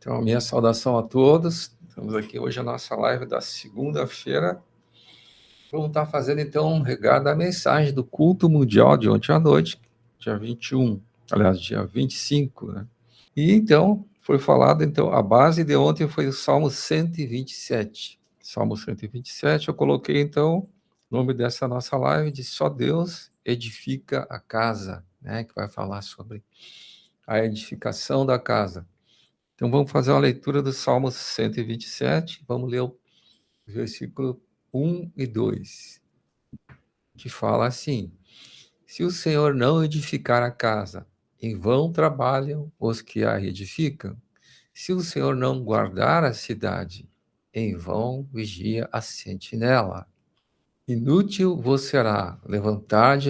Então, minha saudação a todos. Estamos aqui hoje a nossa live da segunda-feira. Vamos estar fazendo, então, um regado da mensagem do culto mundial de ontem à noite, dia 21, aliás, dia 25, né? E, então, foi falado, então, a base de ontem foi o Salmo 127. Salmo 127, eu coloquei, então, o nome dessa nossa live de Só Deus Edifica a Casa, né? Que vai falar sobre a edificação da casa. Então, vamos fazer uma leitura do Salmo 127, vamos ler o versículo 1 e 2, que fala assim: Se o Senhor não edificar a casa, em vão trabalham os que a edificam. Se o Senhor não guardar a cidade, em vão vigia a sentinela. Inútil vos será levantar de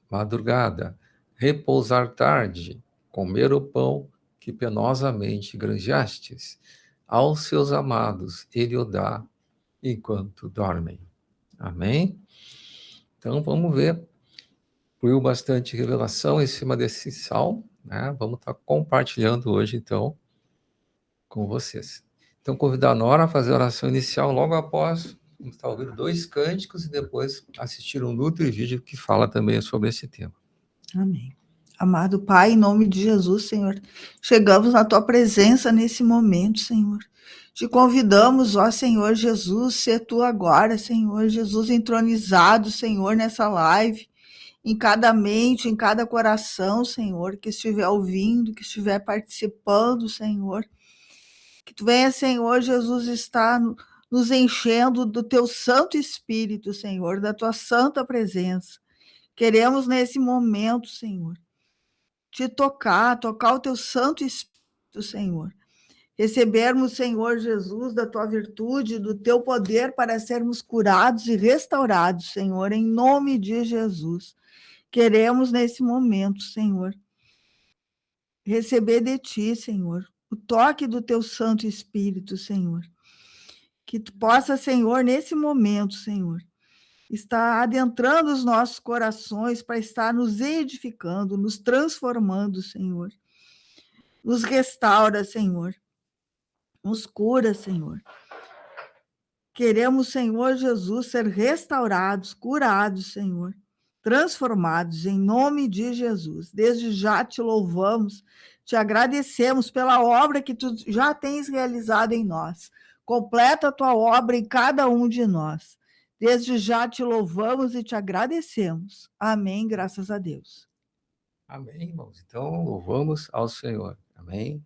madrugada, repousar tarde, comer o pão que penosamente granjeastes. Aos seus amados ele o dá enquanto dormem. Amém? Então vamos ver. Fluiu bastante revelação em cima desse salmo, né? Vamos estar compartilhando hoje, então, com vocês. Então, convidar a Nora a fazer a oração inicial logo após. Vamos estar ouvindo 2 cânticos e depois assistir um Nutri vídeo que fala também sobre esse tema. Amém. Amado Pai, em nome de Jesus, Senhor, chegamos na Tua presença nesse momento, Senhor. Te convidamos, ó Senhor Jesus, ser Tu agora, Senhor Jesus, entronizado, Senhor, nessa live, em cada mente, em cada coração, Senhor, que estiver ouvindo, que estiver participando, Senhor. Que Tu venha, Senhor Jesus, estar nos enchendo do Teu Santo Espírito, Senhor, da Tua santa presença. Queremos nesse momento, Senhor, te tocar o Teu Santo Espírito, Senhor. Recebermos, Senhor Jesus, da Tua virtude, do Teu poder para sermos curados e restaurados, Senhor, em nome de Jesus. Queremos nesse momento, Senhor, receber de Ti, Senhor, o toque do Teu Santo Espírito, Senhor. Que Tu possa, Senhor, nesse momento, Senhor, está adentrando os nossos corações para estar nos edificando, nos transformando, Senhor. Nos restaura, Senhor. Nos cura, Senhor. Queremos, Senhor Jesus, ser restaurados, curados, Senhor. Transformados em nome de Jesus. Desde já te louvamos, te agradecemos pela obra que tu já tens realizado em nós. Completa a tua obra em cada um de nós. Desde já te louvamos e te agradecemos. Amém, graças a Deus. Amém, irmãos. Então, louvamos ao Senhor. Amém.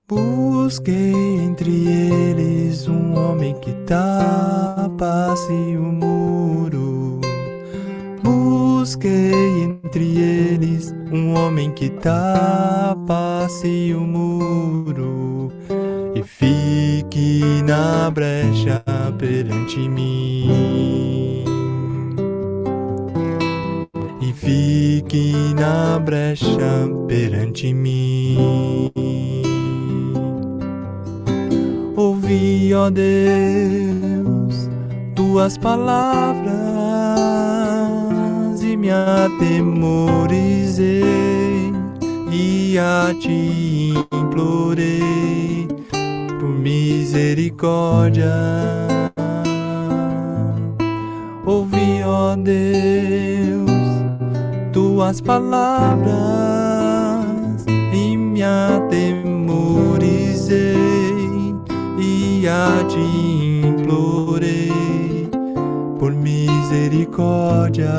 Busquei entre eles um homem que tapasse o muro. Busquei entre eles um homem que tapasse o muro e fique na brecha perante mim. E fique na brecha perante mim. Ouvi, ó Deus, tuas palavras e me atemorizei e a ti implorei por misericórdia. Ouvi, ó Deus, tuas palavras e me atemorizei e a ti implorei por misericórdia.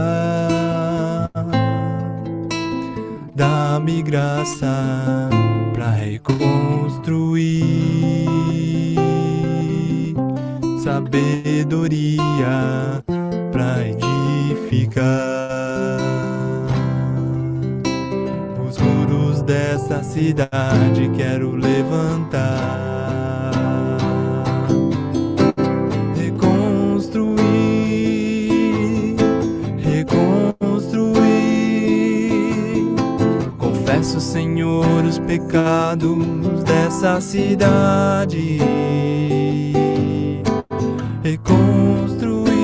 Dá-me graça pra reconstruir, sabedoria pra edificar os muros dessa cidade. Quero levantar, reconstruir. Confesso, Senhor, o os pecados dessa cidade. Reconstruir,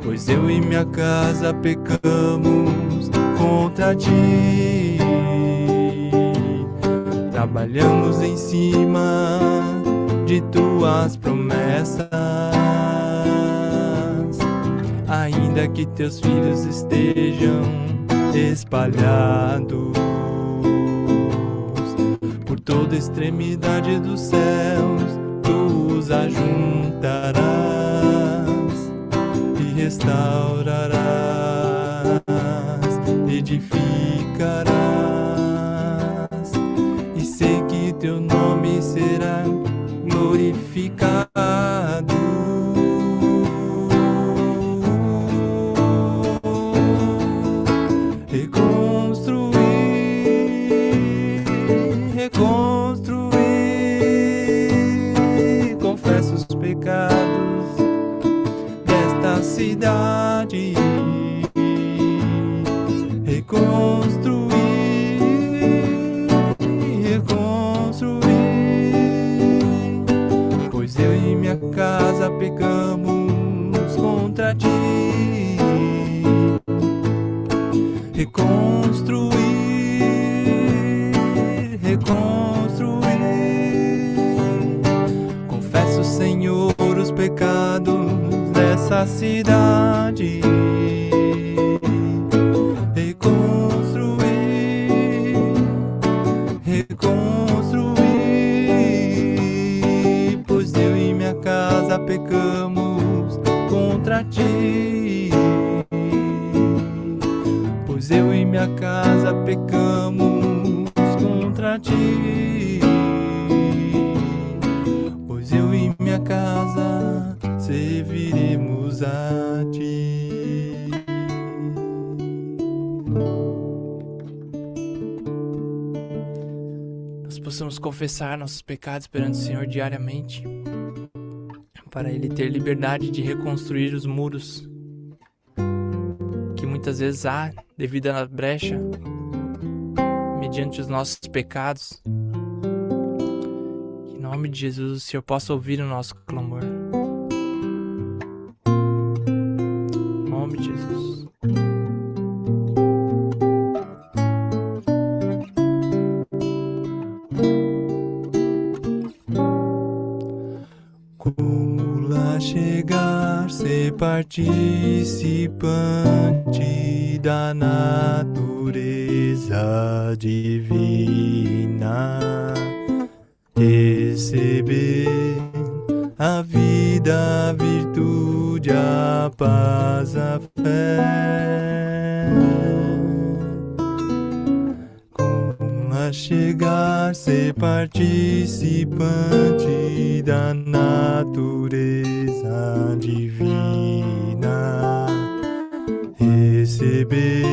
pois eu e minha casa pecamos contra ti. Trabalhamos em cima de tuas promessas, ainda que teus filhos estejam espalhados por toda a extremidade dos céus, tu os ajuntarás e restaurarás, edificarás, e sei que teu nome será glorificado. Reconstruir, confesso os pecados desta cidade. Reconstruir, pois eu e minha casa pecamos contra ti. Reconstruir, confesso, Senhor, os pecados dessa cidade. Reconstruir, pois eu e minha casa pecamos contra ti. Pois eu e minha casa pecamos contra ti. Pois eu e minha casa serviremos a ti. Nós possamos confessar nossos pecados perante o Senhor diariamente, para Ele ter liberdade de reconstruir os muros que muitas vezes há devido à brecha mediante os nossos pecados. Que em nome de Jesus o Senhor possa ouvir o nosso clamor. Em nome de Jesus. Como lá chegar, ser participante da natureza divina, receber a vida, a virtude, a paz, a fé. Como lá chegar, ser participante da natureza divina, receber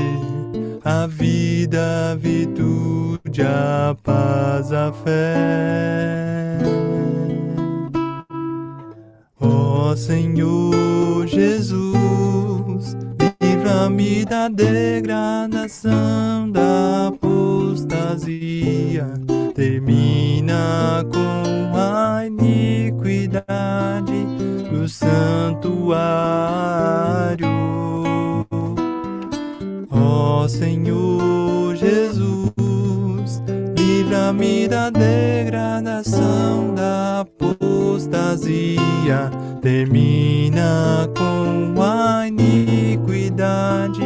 a vida, a virtude, a paz, a fé. Ó Senhor Jesus, livra-me da degradação, da apostasia, termina com a iniquidade do santuário. Ó Senhor Jesus, livra-me da degradação, da apostasia, termina com a iniquidade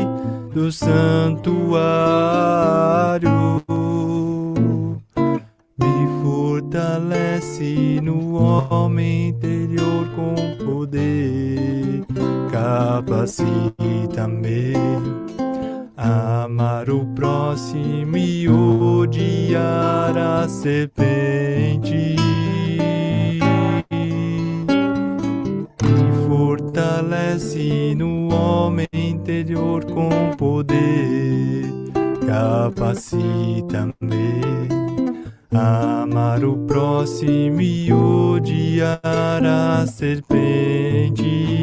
do santuário. Me fortalece no homem interior com poder, capacita-me a amar o próximo e odiar a serpente. Me fortalece no homem interior com poder, capacita-me a amar o próximo e odiar a serpente.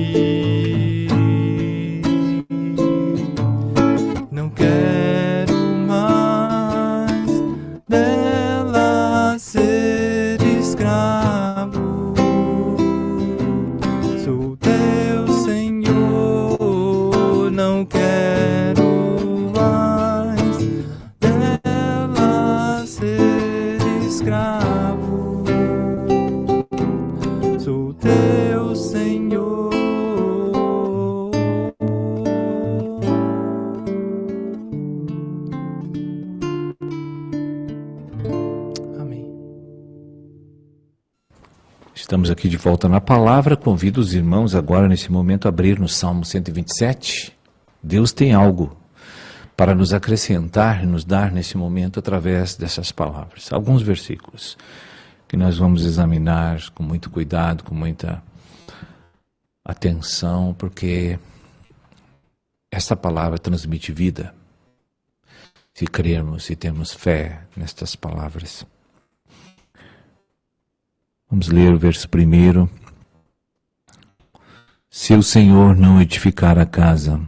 Estamos aqui de volta na palavra. Convido os irmãos agora, nesse momento, a abrir no Salmo 127. Deus tem algo para nos acrescentar e nos dar nesse momento através dessas palavras. Alguns versículos que nós vamos examinar com muito cuidado, com muita atenção, porque esta palavra transmite vida. Se crermos e termos fé nestas palavras. Vamos ler o verso 1. Se o Senhor não edificar a casa,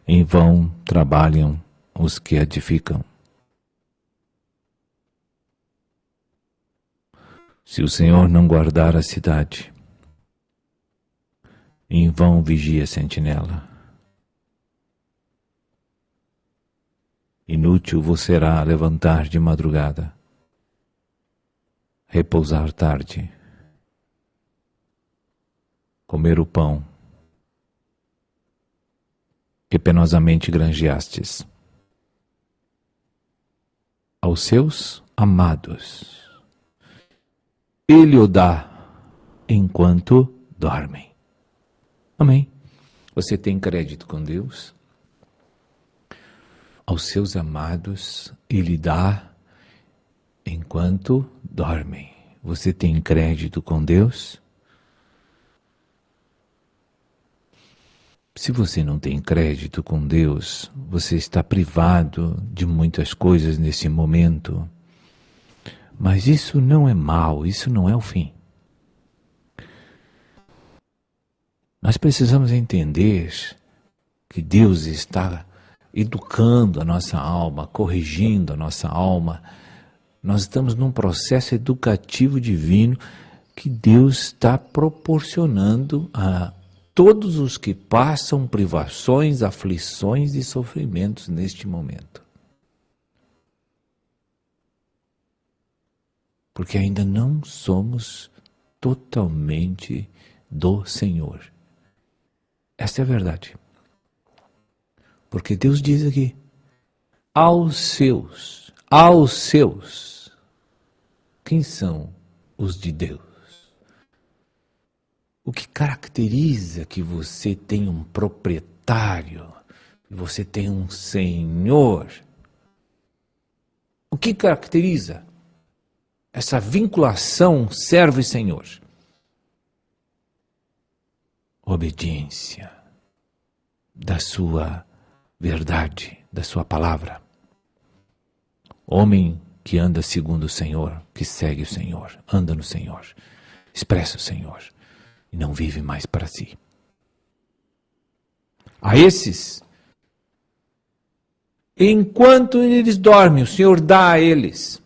em vão trabalham os que edificam. Se o Senhor não guardar a cidade, em vão vigia a sentinela. Inútil vos será levantar de madrugada, repousar tarde, comer o pão que penosamente granjeastes aos seus amados. Ele o dá enquanto dormem. Amém. Você tem crédito com Deus? Aos seus amados Ele dá enquanto dormem. Você tem crédito com Deus? Se você não tem crédito com Deus, você está privado de muitas coisas nesse momento. Mas isso não é mal, isso não é o fim. Nós precisamos entender que Deus está educando a nossa alma, corrigindo a nossa alma. Nós estamos num processo educativo divino que Deus está proporcionando a todos os que passam privações, aflições e sofrimentos neste momento. Porque ainda não somos totalmente do Senhor. Esta é a verdade. Porque Deus diz aqui, aos seus. Quem são os de Deus? O que caracteriza que você tem um proprietário, que você tem um senhor? O que caracteriza essa vinculação servo e senhor? Obediência da sua verdade, da sua palavra. Homem que anda segundo o Senhor, que segue o Senhor, anda no Senhor, expressa o Senhor e não vive mais para si. A esses, enquanto eles dormem, o Senhor dá a eles.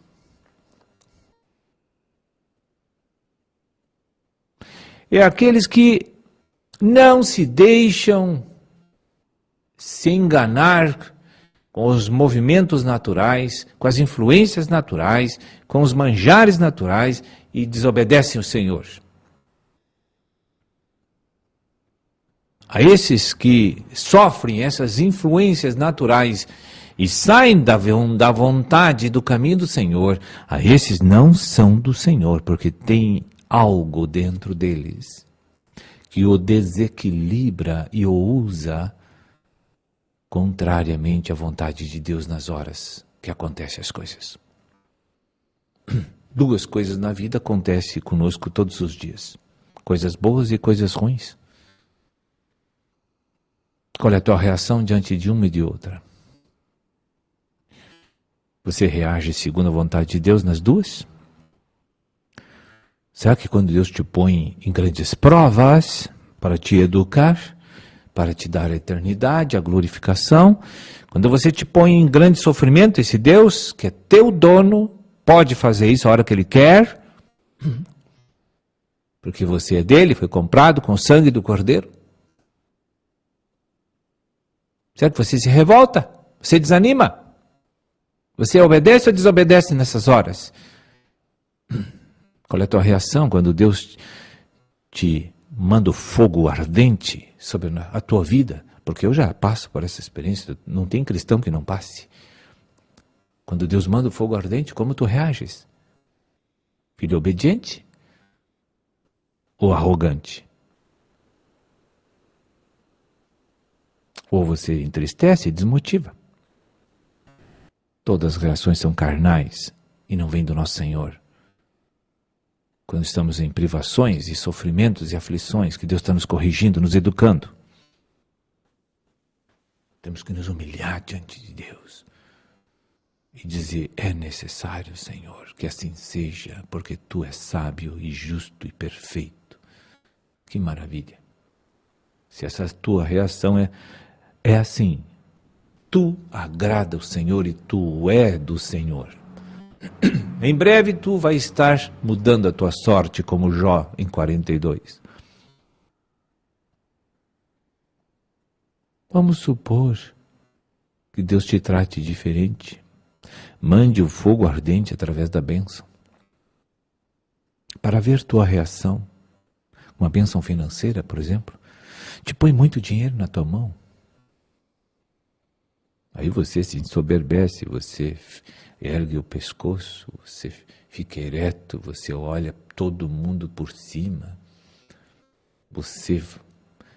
É aqueles que não se deixam se enganar com os movimentos naturais, com as influências naturais, com os manjares naturais e desobedecem ao Senhor. A esses que sofrem essas influências naturais e saem da vontade do caminho do Senhor, a esses não são do Senhor, porque tem algo dentro deles que o desequilibra e o usa contrariamente à vontade de Deus nas horas que acontecem as coisas. Duas coisas na vida acontecem conosco todos os dias. Coisas boas e coisas ruins. Qual é a tua reação diante de uma e de outra? Você reage segundo a vontade de Deus nas duas? Será que quando Deus te põe em grandes provas para te educar, para te dar a eternidade, a glorificação, quando você te põe em grande sofrimento, esse Deus, que é teu dono, pode fazer isso a hora que Ele quer, porque você é dele, foi comprado com o sangue do Cordeiro? Será que você se revolta? Você desanima? Você obedece ou desobedece nessas horas? Qual é a tua reação quando Deus te manda o fogo ardente sobre a tua vida? Porque eu já passo por essa experiência, não tem cristão que não passe. Quando Deus manda o fogo ardente, como tu reages? Filho obediente ou arrogante? Ou você entristece e desmotiva. Todas as reações são carnais e não vêm do nosso Senhor. Quando estamos em privações e sofrimentos e aflições, que Deus está nos corrigindo, nos educando, temos que nos humilhar diante de Deus e dizer: é necessário, Senhor, que assim seja, porque Tu és sábio e justo e perfeito. Que maravilha! Se essa tua reação é assim, Tu agrada o Senhor e Tu é do Senhor. Em breve tu vai estar mudando a tua sorte, como Jó em 42. Vamos supor que Deus te trate diferente. Mande o fogo ardente através da bênção, para ver tua reação. Uma bênção financeira, por exemplo, te põe muito dinheiro na tua mão. Aí você se ensoberbece, você ergue o pescoço, você fica ereto, você olha todo mundo por cima. Você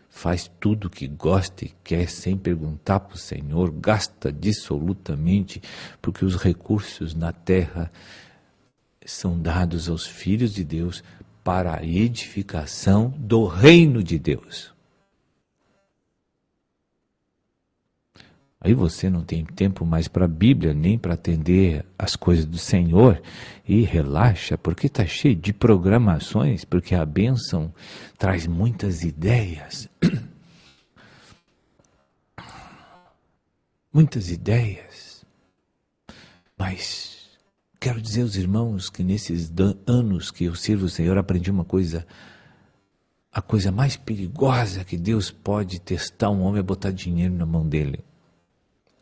faz tudo o que gosta e quer sem perguntar para o Senhor, gasta dissolutamente, porque os recursos na terra são dados aos filhos de Deus para a edificação do reino de Deus. Aí você não tem tempo mais para a Bíblia, nem para atender as coisas do Senhor. E relaxa, porque está cheio de programações, porque a bênção traz muitas ideias. Muitas ideias. Mas quero dizer aos irmãos que nesses anos que eu sirvo o Senhor, aprendi uma coisa. A coisa mais perigosa que Deus pode testar um homem é botar dinheiro na mão dele.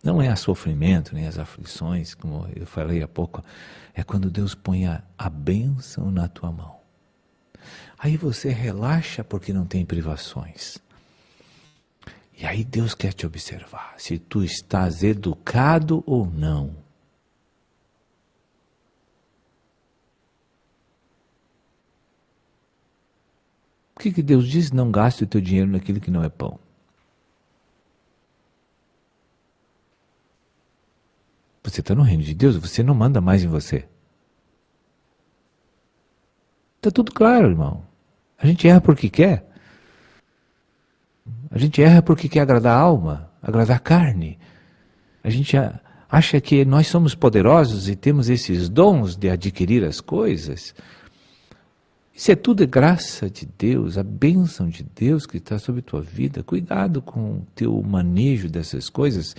Não é o sofrimento, nem as aflições, como eu falei há pouco. É quando Deus põe a bênção na tua mão. Aí você relaxa porque não tem privações. E aí Deus quer te observar, se tu estás educado ou não. O que Deus diz? Não gaste o teu dinheiro naquilo que não é pão. Você está no reino de Deus, você não manda mais em você. Está tudo claro, irmão. A gente erra porque quer. A gente erra porque quer agradar a alma, agradar a carne. A gente acha que nós somos poderosos e temos esses dons de adquirir as coisas. Isso é tudo graça de Deus, a bênção de Deus que está sobre a tua vida. Cuidado com o teu manejo dessas coisas.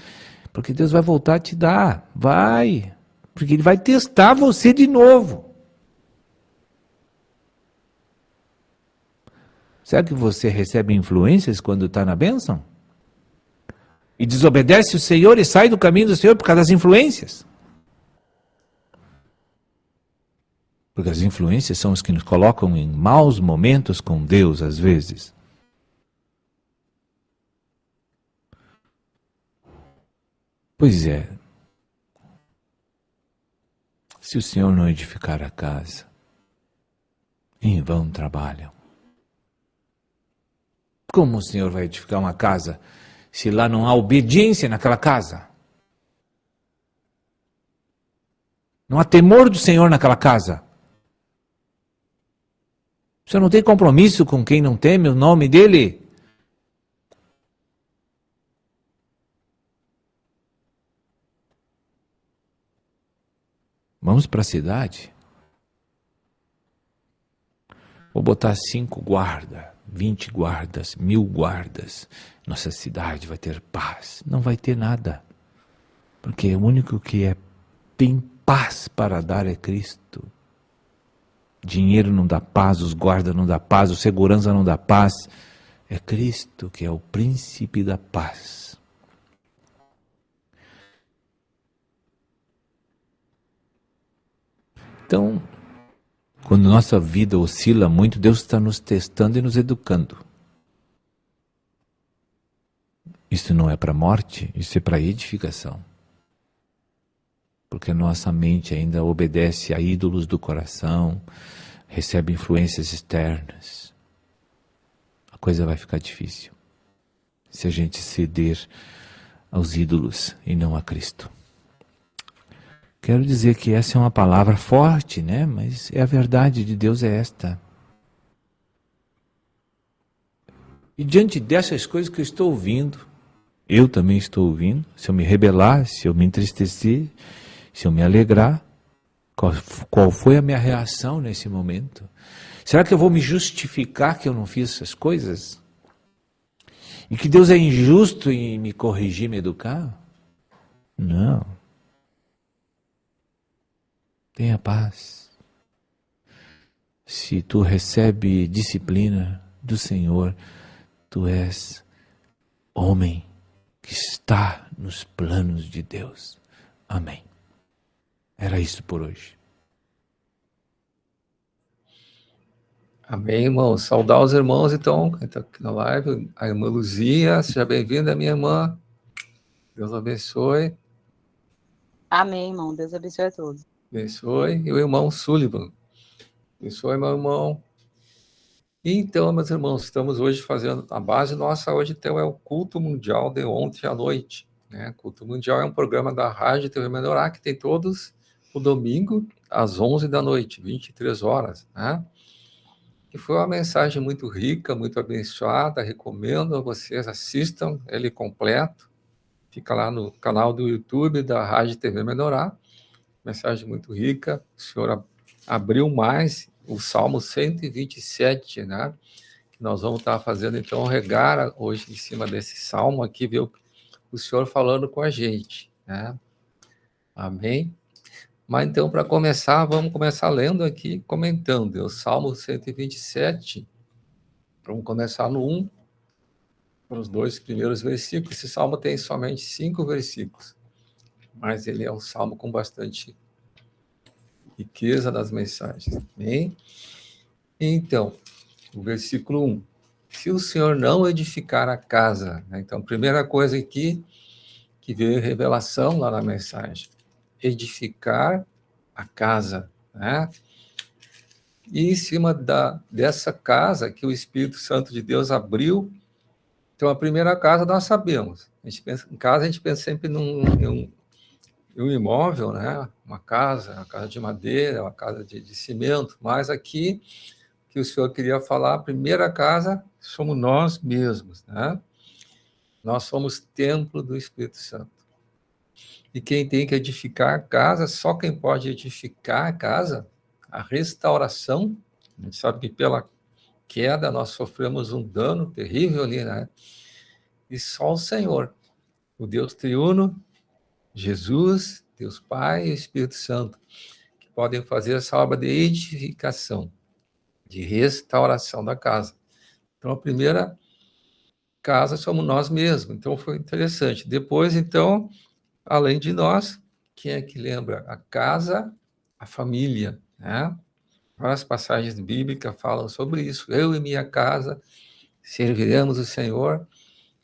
Porque Deus vai voltar a te dar, vai, porque Ele vai testar você de novo. Será que você recebe influências quando está na bênção? E desobedece o Senhor e sai do caminho do Senhor por causa das influências? Porque as influências são as que nos colocam em maus momentos com Deus, às vezes. Pois é, se o Senhor não edificar a casa, em vão trabalham. Como o Senhor vai edificar uma casa se lá não há obediência naquela casa? Não há temor do Senhor naquela casa? O Senhor não tem compromisso com quem não teme o nome dEle? Vamos para a cidade? Vou botar 5 guardas, 20 guardas, 1000 guardas. Nossa cidade vai ter paz. Não vai ter nada. Porque o único que tem paz para dar é Cristo. Dinheiro não dá paz, os guardas não dá paz, o segurança não dá paz. É Cristo que é o príncipe da paz. Então, quando nossa vida oscila muito, Deus está nos testando e nos educando. Isso não é para a morte, isso é para a edificação. porque a nossa mente ainda obedece a ídolos do coração, recebe influências externas. A coisa vai ficar difícil se a gente ceder aos ídolos e não a Cristo. Quero dizer que essa é uma palavra forte, né? Mas a verdade de Deus é esta. E diante dessas coisas que eu estou ouvindo, eu também estou ouvindo, se eu me rebelar, se eu me entristecer, se eu me alegrar, qual foi a minha reação nesse momento? Será que eu vou me justificar que eu não fiz essas coisas? E que Deus é injusto em me corrigir, me educar? Não. Tenha paz. Se tu recebe disciplina do Senhor, tu és homem que está nos planos de Deus. Amém. Era isso por hoje. Amém, irmão. Saudar os irmãos, então, que estão aqui na live. A irmã Luzia, seja bem-vinda, minha irmã. Deus abençoe. Amém, irmão. Deus abençoe a todos. Abençoe. E o irmão Sullivan. Abençoe, meu irmão. E então, meus irmãos, estamos hoje fazendo, a base nossa hoje, então, é o Culto Mundial de ontem à noite. Né? Culto Mundial é um programa da Rádio TV Menorá, que tem todos o domingo, às 11 da noite, 23 horas, né? E foi uma mensagem muito rica, muito abençoada, recomendo a vocês, assistam ele completo, fica lá no canal do YouTube da Rádio TV Menorá, mensagem muito rica, o senhor abriu mais o Salmo 127, né? Que nós vamos estar fazendo, então, regar hoje em cima desse Salmo aqui, ver o senhor falando com a gente, né? Amém? Mas então, para começar, vamos começar lendo aqui, comentando. O Salmo 127, vamos começar no 1, os 2 primeiros versículos. Esse salmo tem somente 5 versículos, mas ele é um salmo com bastante riqueza das mensagens. Amém? Então, o versículo 1. Se o Senhor não edificar a casa, né? Então, primeira coisa aqui, que veio revelação lá na mensagem, edificar a casa, né? E em cima dessa casa que o Espírito Santo de Deus abriu, então a primeira casa nós sabemos. A gente pensa, em casa a gente pensa sempre em um imóvel, né? Uma casa de madeira, uma casa de cimento, mas aqui que o Senhor queria falar, a primeira casa somos nós mesmos, né? Nós somos templo do Espírito Santo. E quem tem que edificar a casa, só quem pode edificar a casa, a restauração, a gente sabe que pela queda nós sofremos um dano terrível ali, né? E só o Senhor, o Deus triuno, Jesus, Deus Pai e Espírito Santo, que podem fazer essa obra de edificação, de restauração da casa. Então, a primeira casa somos nós mesmos. Então, foi interessante. Depois, então, além de nós, quem é que lembra? A casa, a família, né? Várias passagens bíblicas falam sobre isso. Eu e minha casa serviremos o Senhor.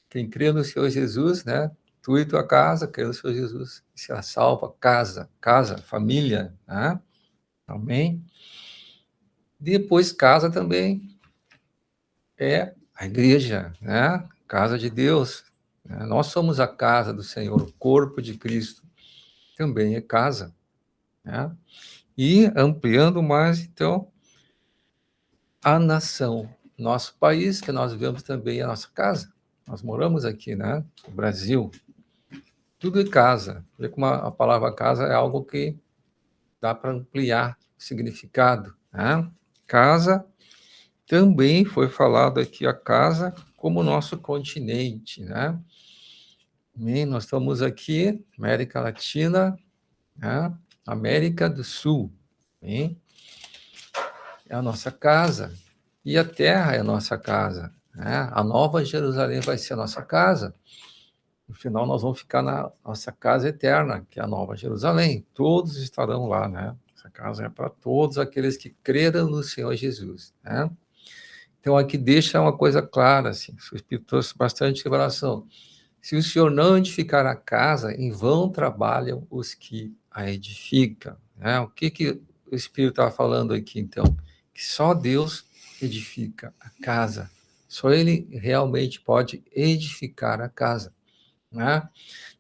Quem crê no Senhor Jesus, né? Tu e tua casa, crê no Senhor Jesus, será salva. Casa, família, né? Amém? Depois, casa também é a igreja, né? Casa de Deus. Né? Nós somos a casa do Senhor, o corpo de Cristo. Também é casa. Né? E ampliando mais, então, a nação. Nosso país, que nós vivemos também, é a nossa casa. Nós moramos aqui, né? No Brasil. Tudo é casa. Vê como a palavra casa é algo que dá para ampliar o significado. Né? Casa, também foi falado aqui a casa como nosso continente. Né? E nós estamos aqui, América Latina, né? América do Sul. E é a nossa casa. E a terra é a nossa casa. Né? A Nova Jerusalém vai ser a nossa casa. No final, nós vamos ficar na nossa casa eterna, que é a Nova Jerusalém. Todos estarão lá, né? Essa casa é para todos aqueles que creram no Senhor Jesus, né? Então, aqui deixa uma coisa clara, assim, o Espírito trouxe bastante revelação. Se o Senhor não edificar a casa, em vão trabalham os que a edifica. Né? O que o Espírito está falando aqui, então? Que só Deus edifica a casa. Só Ele realmente pode edificar a casa. Né?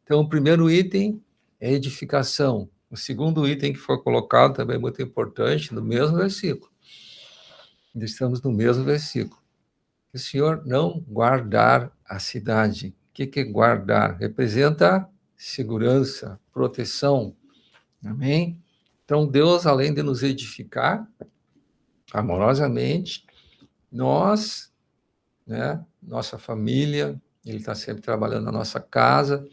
Então, o primeiro item é edificação. O segundo item que foi colocado também é muito importante, no mesmo versículo. Estamos no mesmo versículo. O Senhor não guardar a cidade. O que é guardar? Representa segurança, proteção. Amém? Então, Deus, além de nos edificar amorosamente, nós, né, nossa família, Ele está sempre trabalhando na nossa casa,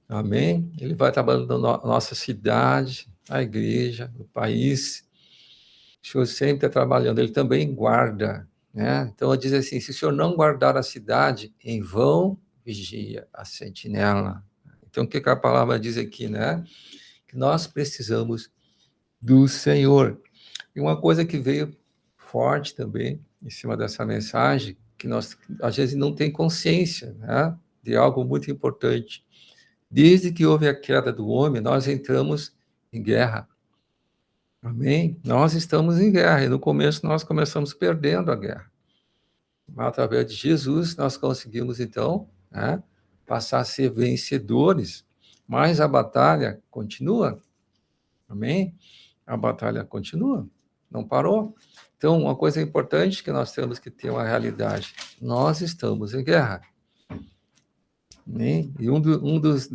amém? Ele vai trabalhando na nossa cidade, na igreja, no país. O Senhor sempre está trabalhando, Ele também guarda, né? Então, diz assim, se o Senhor não guardar a cidade, em vão vigia a sentinela. Então, o que a palavra diz aqui, né? Que nós precisamos do Senhor. E uma coisa que veio forte também em cima dessa mensagem, que nós, às vezes, não tem consciência, né, de algo muito importante. Desde que houve a queda do homem, nós entramos em guerra. Amém? Nós estamos em guerra, e no começo nós começamos perdendo a guerra. Mas, através de Jesus, nós conseguimos, então, né, passar a ser vencedores, mas a batalha continua. Amém? A batalha continua, não parou. Então, uma coisa importante que nós temos que ter uma realidade, nós estamos em guerra. Amém? E um dos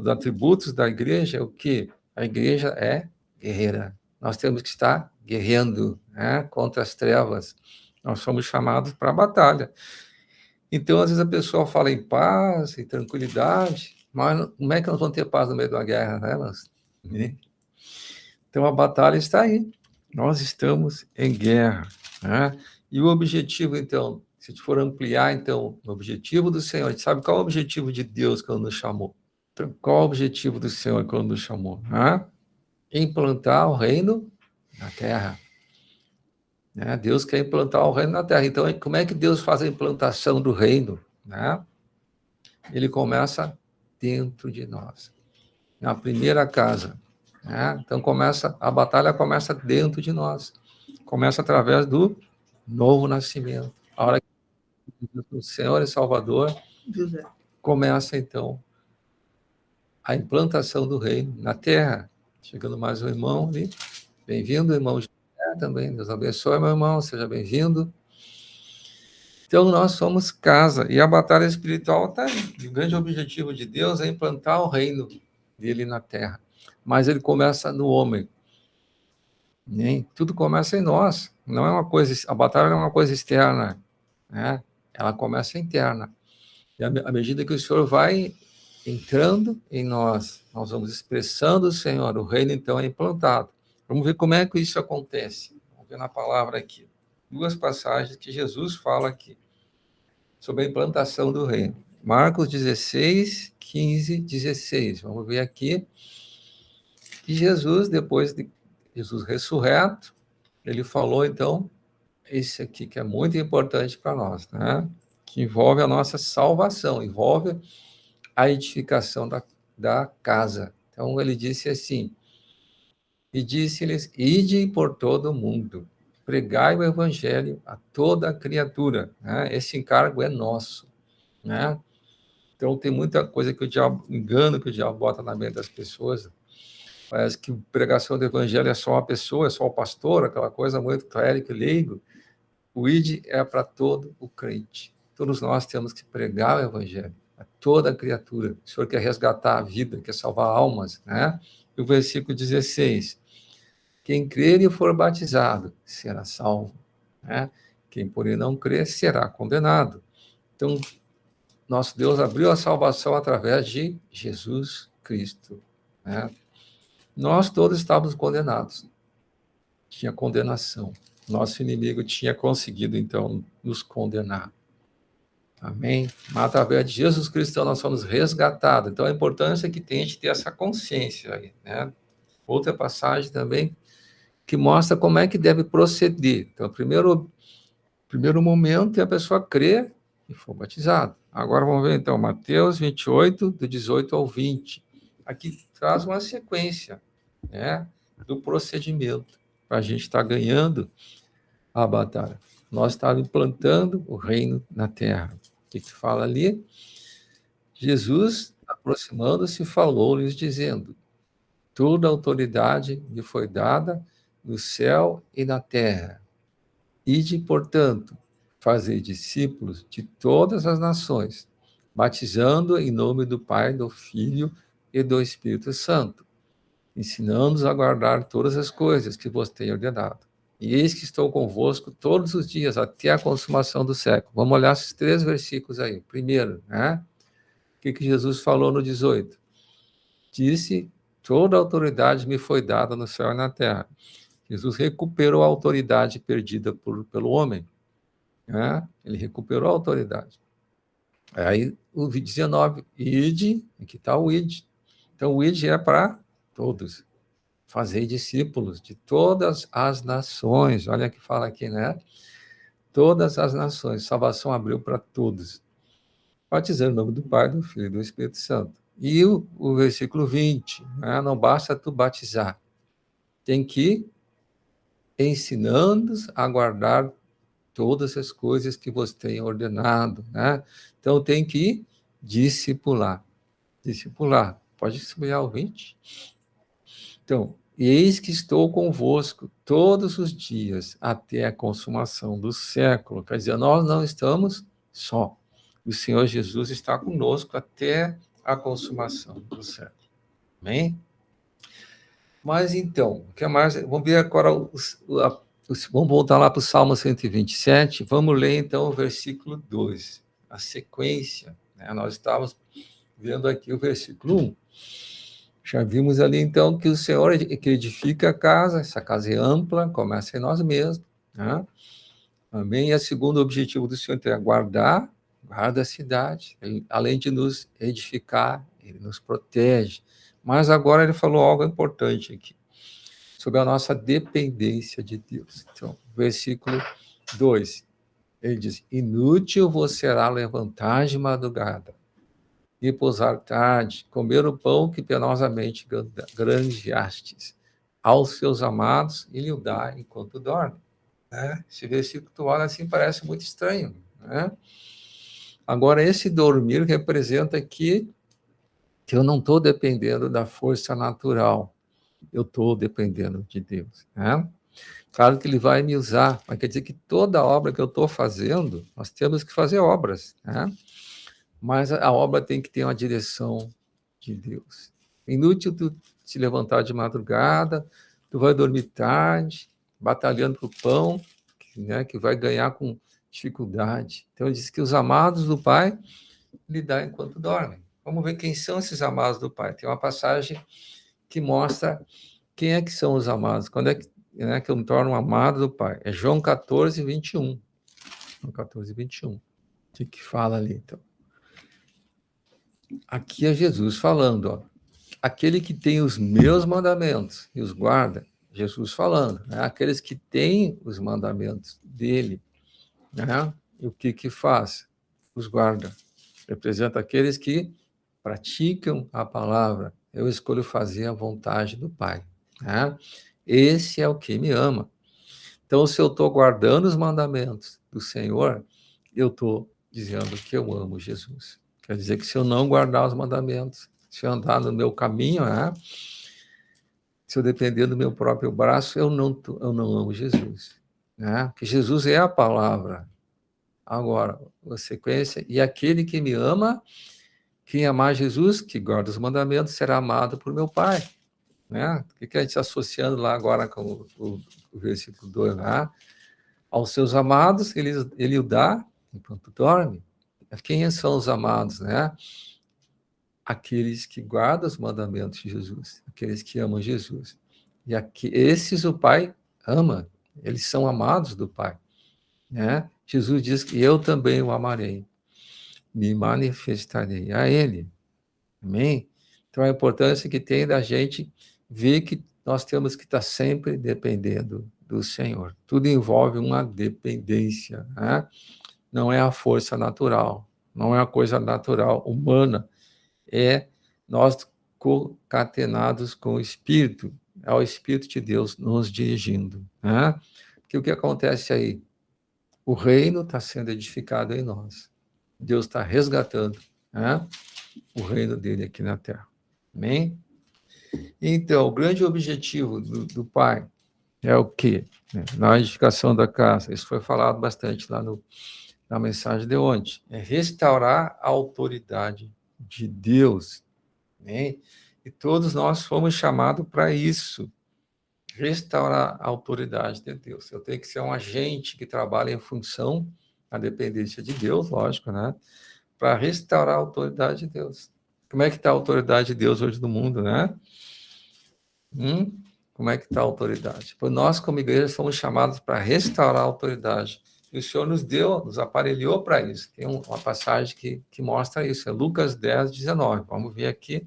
atributos da igreja é o quê? A igreja é guerreira. Nós temos que estar guerreando, né, contra as trevas. Nós somos chamados para a batalha. Então, às vezes a pessoa fala em paz, em tranquilidade, mas como é que nós vamos ter paz no meio de uma guerra, né, irmãos? Então, a batalha está aí. Nós estamos em guerra. Né? E o objetivo, então, se a gente for ampliar, então, o objetivo do Senhor, a gente sabe qual é o objetivo de Deus quando nos chamou? Então, qual é o objetivo do Senhor quando nos chamou? Né? Implantar o reino na terra. Né? Deus quer implantar o reino na terra. Então, como é que Deus faz a implantação do reino? Né? Ele começa dentro de nós. Na primeira casa. Né? Então, a batalha começa dentro de nós. Começa através do novo nascimento. A hora que o Senhor e Salvador começa, então, a implantação do reino na terra. Chegando mais um irmão ali. Bem-vindo, irmão José, também. Deus abençoe, meu irmão. Seja bem-vindo. Então, nós somos casa. E a batalha espiritual está aí. O grande objetivo de Deus é implantar o reino dele na terra. Mas ele começa no homem. Tudo começa em nós. Não é uma coisa, a batalha não é uma coisa externa, né? Ela começa interna. E à medida que o Senhor vai entrando em nós, nós vamos expressando o Senhor, o reino então é implantado. Vamos ver como é que isso acontece. Vamos ver na palavra aqui. 2 passagens que Jesus fala aqui sobre a implantação do reino. Marcos 16, 15, 16. Vamos ver aqui. E Jesus, depois de Jesus ressurreto, ele falou, então, esse aqui que é muito importante para nós, né? Que envolve a nossa salvação, envolve a edificação da casa. Então, ele disse assim, e disse-lhes, ide por todo o mundo, pregai o evangelho a toda a criatura. Né? Esse encargo é nosso. Né? Então, tem muita coisa que o diabo, engano que o diabo bota na mente das pessoas. Parece que pregação do evangelho é só uma pessoa, é só o pastor, aquela coisa muito clérico e leigo. O ID é para todo o crente. Todos nós temos que pregar o evangelho a toda a criatura. O Senhor quer resgatar a vida, quer salvar almas, né? E o versículo 16. Quem crer e for batizado será salvo, né? Quem, porém, não crer será condenado. Então, nosso Deus abriu a salvação através de Jesus Cristo, né? Nós todos estávamos condenados. Tinha condenação. Nosso inimigo tinha conseguido, então, nos condenar. Amém? Mas através de Jesus Cristo nós somos resgatados. Então, a importância que tem de ter essa consciência aí, né? Outra passagem também que mostra como é que deve proceder. Então, o primeiro momento é a pessoa crer e for batizado. Agora vamos ver, então, Mateus 28, do 18 ao 20. aqui traz uma sequência, né, do procedimento para a gente estar ganhando a batalha. Nós estávamos implantando o reino na terra. O que fala ali? Jesus, aproximando-se, falou-lhes, dizendo: toda autoridade me foi dada no céu e na terra. Ide, portanto, fazei discípulos de todas as nações, batizando em nome do Pai, do Filho e do Espírito Santo, ensinando-os a guardar todas as coisas que vos tenho ordenado. E eis que estou convosco todos os dias, até a consumação do século. Vamos olhar esses 3 versículos aí. Primeiro, né? O que Jesus falou no 18? Disse: toda a autoridade me foi dada no céu e na terra. Jesus recuperou a autoridade perdida pelo homem. Né? Ele recuperou a autoridade. Aí o 19, ide, aqui está o ide. Então o ide é para todos. Fazei discípulos de todas as nações. Olha que fala aqui, né? Todas as nações. Salvação abriu para todos. Batizando em nome do Pai, do Filho e do Espírito Santo. E o versículo 20, né? Não basta tu batizar. Tem que ir ensinando-os a guardar todas as coisas que vos tenho ordenado, né? Então tem que discipular. Discipular. Pode subir ao 20? Então, eis que estou convosco todos os dias até a consumação do século. Quer dizer, nós não estamos só. O Senhor Jesus está conosco até a consumação do século. Amém? Mas então, o que mais? Vamos ver agora, vamos voltar lá para o Salmo 127, vamos ler então o versículo 2, a sequência, né? Nós estávamos vendo aqui o versículo 1. Já vimos ali, então, que o Senhor que edifica a casa, essa casa é ampla, começa em nós mesmos, né? Amém? E o segundo objetivo do Senhor é guarda a cidade. Ele, além de nos edificar, ele nos protege. Mas agora ele falou algo importante aqui, sobre a nossa dependência de Deus. Então, versículo 2, ele diz: inútil vos será levantar de madrugada, e pousar tarde, comer o pão que penosamente granjeastes aos seus amados e lhe o dar enquanto dorme. Né? Esse versículo, tu olha assim, parece muito estranho. Né? Agora, esse dormir representa que eu não estou dependendo da força natural, eu estou dependendo de Deus. Né? Claro que ele vai me usar, mas quer dizer que toda obra que eu estou fazendo, nós temos que fazer obras, né? Mas a obra tem que ter uma direção de Deus. Inútil tu se levantar de madrugada, tu vai dormir tarde, batalhando para o pão, né, que vai ganhar com dificuldade. Então, ele diz que os amados do Pai lhe dá enquanto dormem. Vamos ver quem são esses amados do Pai. Tem uma passagem que mostra quem é que são os amados. Quando é que, né, que eu me torno um amado do Pai? É João 14, 21. João 14, 21. O que fala ali, então? Aqui é Jesus falando, ó, aquele que tem os meus mandamentos e os guarda, Jesus falando, né? Aqueles que têm os mandamentos dele, né? E o que faz? Os guarda. Representa aqueles que praticam a palavra. Eu escolho fazer a vontade do Pai. Né? Esse é o que me ama. Então, se eu estou guardando os mandamentos do Senhor, eu estou dizendo que eu amo Jesus. Quer dizer que se eu não guardar os mandamentos, se eu andar no meu caminho, né? Se eu depender do meu próprio braço, eu não amo Jesus. Né? Porque Jesus é a palavra. Agora, a sequência, e aquele que me ama, quem amar Jesus, que guarda os mandamentos, será amado por meu Pai. Né? O que a gente está associando lá agora com o versículo 2, né? Aos seus amados, ele o dá enquanto dorme. Quem são os amados, né? Aqueles que guardam os mandamentos de Jesus, aqueles que amam Jesus. E esses o Pai ama, eles são amados do Pai. Né? Jesus diz que eu também o amarei, me manifestarei a Ele. Amém? Então, a importância que tem da gente ver que nós temos que estar sempre dependendo do Senhor. Tudo envolve uma dependência, né? Não é a força natural, não é a coisa natural, humana. É nós concatenados com o Espírito, é o Espírito de Deus nos dirigindo, né? Porque o que acontece aí? O reino está sendo edificado em nós. Deus está resgatando, né, o reino dele aqui na Terra. Amém? Então, o grande objetivo do Pai é o quê? Na edificação da casa, isso foi falado bastante lá na mensagem de ontem, é restaurar a autoridade de Deus. Amém? E todos nós fomos chamados para isso, restaurar a autoridade de Deus. Eu tenho que ser um agente que trabalha em função da dependência de Deus, lógico, né? Para restaurar a autoridade de Deus. Como é que está a autoridade de Deus hoje no mundo, né? Como é que está a autoridade? Pois nós, como igreja, somos chamados para restaurar a autoridade. E o Senhor nos aparelhou para isso. Tem uma passagem que mostra isso, é Lucas 10, 19. Vamos ver aqui.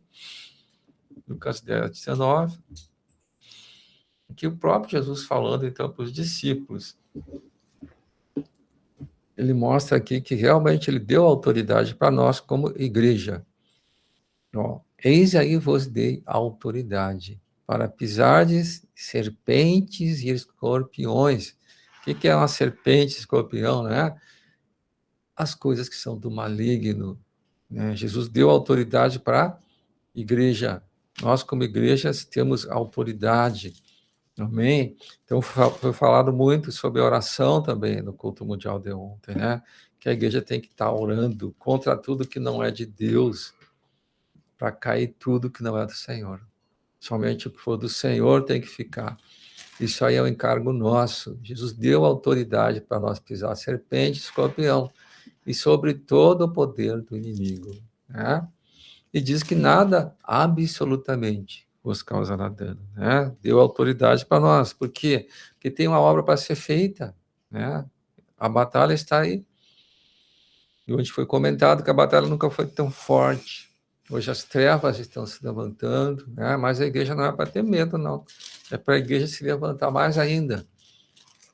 Lucas 10, 19. Aqui o próprio Jesus falando, então, para os discípulos. Ele mostra aqui que realmente ele deu autoridade para nós como igreja. Ó, eis aí vos dei autoridade para pisardes serpentes e escorpiões. O que é uma serpente e escorpião, né? As coisas que são do maligno, né? Jesus deu autoridade para a igreja. Nós, como igrejas, temos autoridade. Amém? Então, foi falado muito sobre oração também no culto mundial de ontem, né? Que a igreja tem que estar orando contra tudo que não é de Deus, para cair tudo que não é do Senhor. Somente o que for do Senhor tem que ficar. Isso aí é um encargo nosso. Jesus deu autoridade para nós pisar serpente, escorpião, e sobre todo o poder do inimigo, né? E diz que nada, absolutamente, vos causará dano, né? Deu autoridade para nós. Por quê? Porque tem uma obra para ser feita, né? A batalha está aí. E onde foi comentado que a batalha nunca foi tão forte. Hoje as trevas estão se levantando, né? Mas a igreja não é para ter medo, não. É para a igreja se levantar mais ainda.